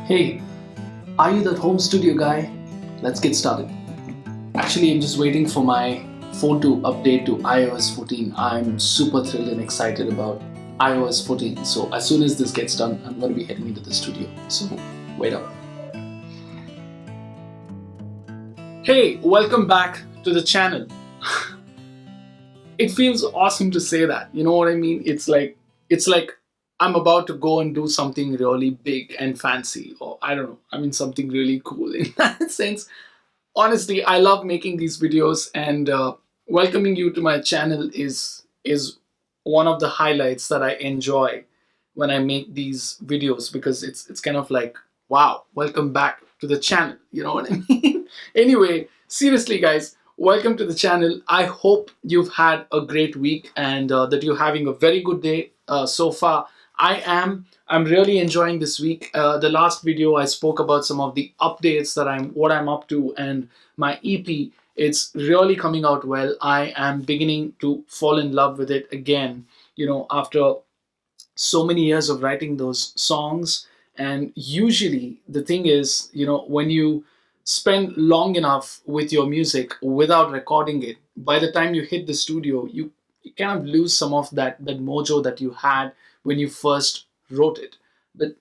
Hey, are you that home studio guy? Let's get started. Actually, I'm just waiting for my phone to update to iOS 14. I'm super thrilled and excited about iOS 14. So as soon as this gets done, I'm going to be heading into the studio. So wait up. Hey, welcome back to the channel. It feels awesome to say that. You know what I mean? It's like I'm about to go and do something really big and fancy, or I don't know. I mean something really cool in that sense. Honestly, I love making these videos, and welcoming you to my channel is one of the highlights that I enjoy when I make these videos, because it's kind of like, wow, welcome back to the channel. You know what I mean? Anyway, seriously, guys, welcome to the channel. I hope you've had a great week, and that you're having a very good day so far. I'm really enjoying this week. The last video I spoke about some of the updates that what I'm up to, and my EP. It's really coming out well. I am beginning to fall in love with it again. After so many years of writing those songs. And usually the thing is, when you spend long enough with your music without recording it, by the time you hit the studio, you kind of lose some of that mojo that you had when you first wrote it. But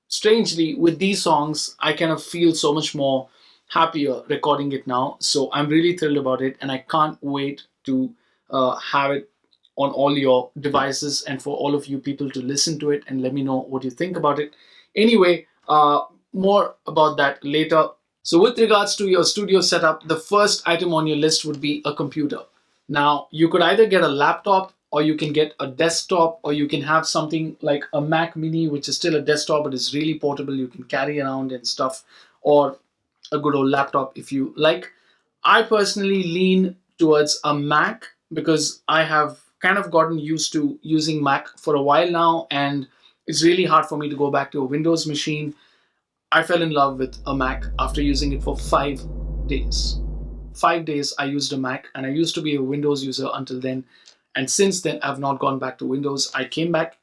strangely, with these songs, I kind of feel so much more happier recording it now. So I'm really thrilled about it, and I can't wait to have it on all your devices and for all of you people to listen to it and let me know what you think about it. Anyway, more about that later. So with regards to your studio setup, the first item on your list would be a computer. Now, you could either get a laptop, or you can get a desktop, or you can have something like a Mac Mini, which is still a desktop but is really portable, you can carry around and stuff, or a good old laptop if you like. I personally lean towards a Mac because I have kind of gotten used to using Mac for a while now, and it's really hard for me to go back to a Windows machine. I fell in love with a Mac after using it for 5 days. 5 days I used a Mac, and I used to be a Windows user until then. And since then, I've not gone back to Windows. I came back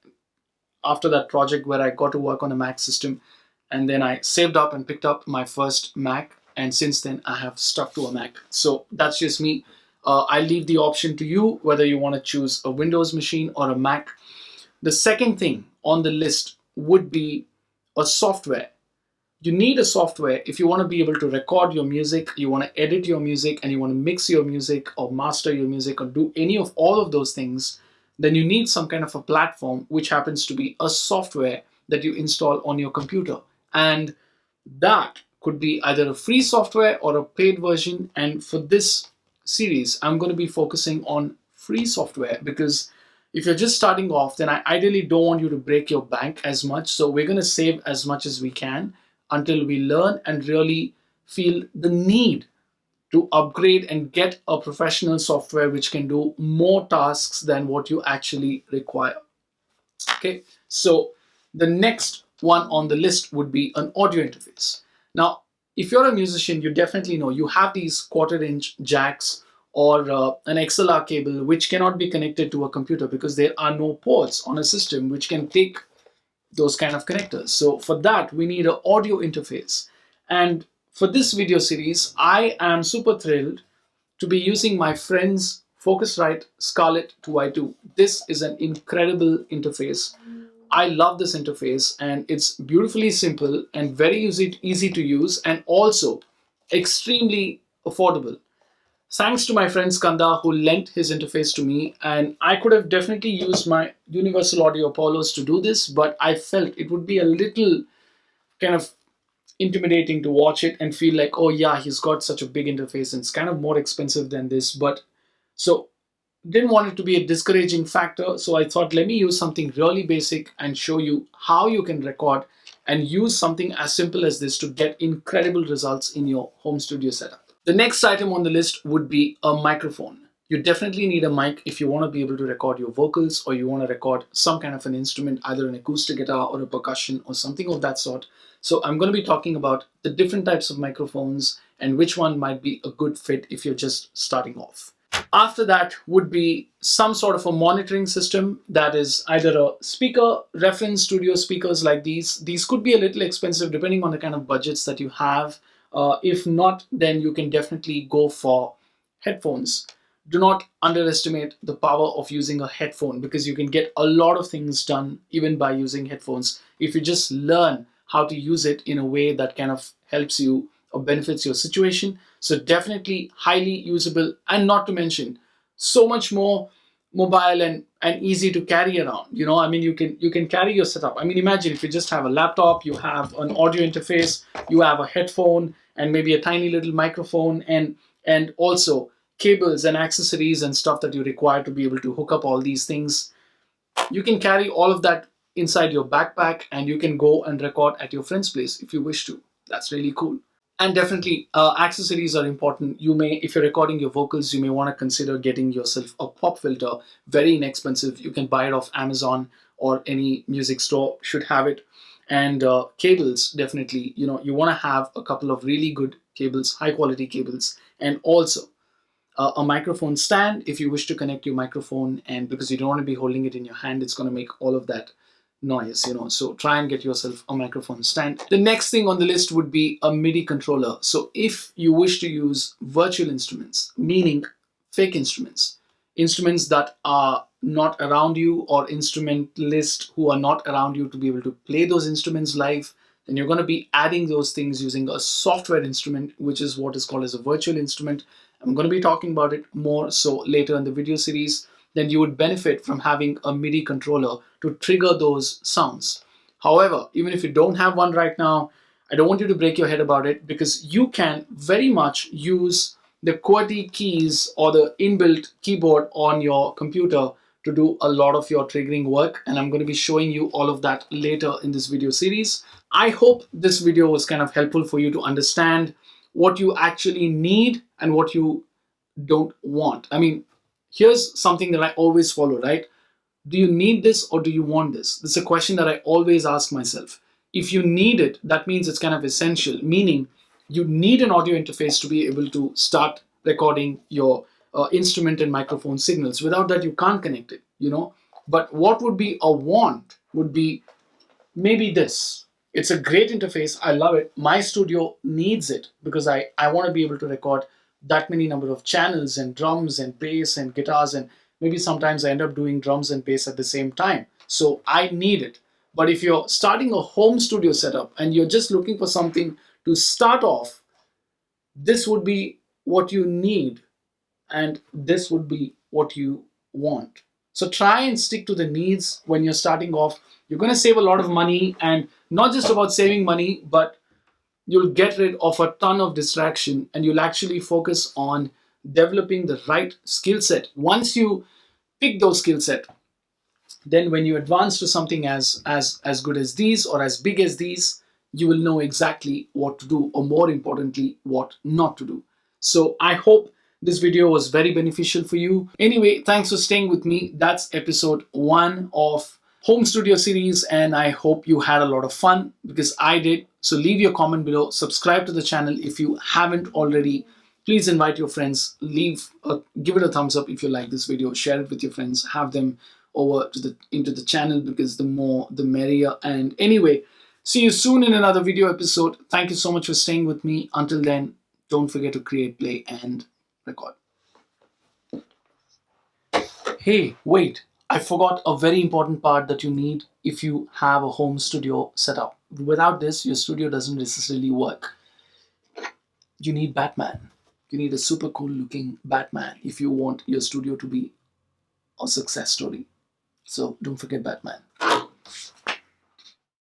after that project where I got to work on a Mac system, and then I saved up and picked up my first Mac. And since then, I have stuck to a Mac. So that's just me. I leave the option to you whether you want to choose a Windows machine or a Mac. The second thing on the list would be a software. You need a software if you want to be able to record your music, you want to edit your music, and you want to mix your music or master your music or do any of all of those things. Then you need some kind of a platform, which happens to be a software that you install on your computer. And that could be either a free software or a paid version. And for this series, I'm going to be focusing on free software, because if you're just starting off, then I ideally don't want you to break your bank as much. So we're going to save as much as we can until we learn and really feel the need to upgrade and get a professional software which can do more tasks than what you actually require. Okay, so the next one on the list would be an audio interface. Now, if you're a musician, you definitely know you have these quarter-inch jacks or an XLR cable which cannot be connected to a computer because there are no ports on a system which can take those kind of connectors. So for that, we need an audio interface. And for this video series, I am super thrilled to be using my friend's Focusrite Scarlett 2i2. This is an incredible interface. I love this interface, and it's beautifully simple and very easy to use, and also extremely affordable. Thanks to my friend Skanda, who lent his interface to me, and I could have definitely used my Universal Audio Apollos to do this, but I felt it would be a little kind of intimidating to watch it and feel like, oh yeah, he's got such a big interface and it's kind of more expensive than this. But so didn't want it to be a discouraging factor, so I thought, let me use something really basic and show you how you can record and use something as simple as this to get incredible results in your home studio setup. The next item on the list would be a microphone. You definitely need a mic if you want to be able to record your vocals, or you want to record some kind of an instrument, either an acoustic guitar or a percussion or something of that sort. So I'm going to be talking about the different types of microphones and which one might be a good fit if you're just starting off. After that would be some sort of a monitoring system, that is either a speaker, reference studio speakers like these. These could be a little expensive depending on the kind of budgets that you have. If not, then you can definitely go for headphones. Do not underestimate the power of using a headphone, because you can get a lot of things done even by using headphones if you just learn how to use it in a way that kind of helps you or benefits your situation. So definitely highly usable, and not to mention so much more mobile and easy to carry around. I mean, you can carry your setup. I mean, imagine if you just have a laptop, you have an audio interface, you have a headphone and maybe a tiny little microphone, and also cables and accessories and stuff that you require to be able to hook up all these things. You can carry all of that inside your backpack, and you can go and record at your friend's place if you wish to. That's really cool. And definitely, accessories are important. You may, if you're recording your vocals, you may want to consider getting yourself a pop filter. Very inexpensive. You can buy it off Amazon, or any music store should have it. And cables, definitely. You want to have a couple of really good cables, high quality cables, and also a microphone stand if you wish to connect your microphone. And because you don't want to be holding it in your hand, it's going to make all of that noise. So try and get yourself a microphone stand. The next thing on the list would be a MIDI controller. So if you wish to use virtual instruments, meaning fake instruments that are not around you, or instrumentalists who are not around you to be able to play those instruments live, then you're going to be adding those things using a software instrument, which is what is called as a virtual instrument. I'm going to be talking about it more so later in the video series. Then you would benefit from having a MIDI controller to trigger those sounds. However, even if you don't have one right now, I don't want you to break your head about it, because you can very much use the QWERTY keys or the inbuilt keyboard on your computer to do a lot of your triggering work. And I'm going to be showing you all of that later in this video series. I hope this video was kind of helpful for you to understand what you actually need and what you don't want. I mean, here's something that I always follow, right? Do you need this or do you want this? This is a question that I always ask myself. If you need it, that means it's kind of essential, meaning you need an audio interface to be able to start recording your instrument and microphone signals. Without that, you can't connect it. But what would be a want would be maybe this. It's a great interface. I love it. My studio needs it because I want to be able to record that many number of channels and drums and bass and guitars, and maybe sometimes I end up doing drums and bass at the same time. So I need it. But if you're starting a home studio setup and you're just looking for something to start off, this would be what you need, and this would be what you want. So try and stick to the needs when you're starting off. You're going to save a lot of money, and not just about saving money, but you'll get rid of a ton of distraction, and you'll actually focus on developing the right skill set. Once you pick those skill set, then when you advance to something as good as these or as big as these, you will know exactly what to do, or more importantly, what not to do. So I hope this video was very beneficial for you. Anyway, thanks for staying with me. That's episode 1 of Home Studio series, and I hope you had a lot of fun, because I did. So leave your comment below, subscribe to the channel if you haven't already. Please invite your friends, give it a thumbs up if you like this video, share it with your friends, have them over into the channel, because the more the merrier. And anyway, see you soon in another video episode. Thank you so much for staying with me. Until then, don't forget to create, play, and record. Hey, wait, I forgot a very important part that you need if you have a home studio setup. Without this, your studio doesn't necessarily work. You need Batman. You need a super cool looking Batman if you want your studio to be a success story. So don't forget Batman.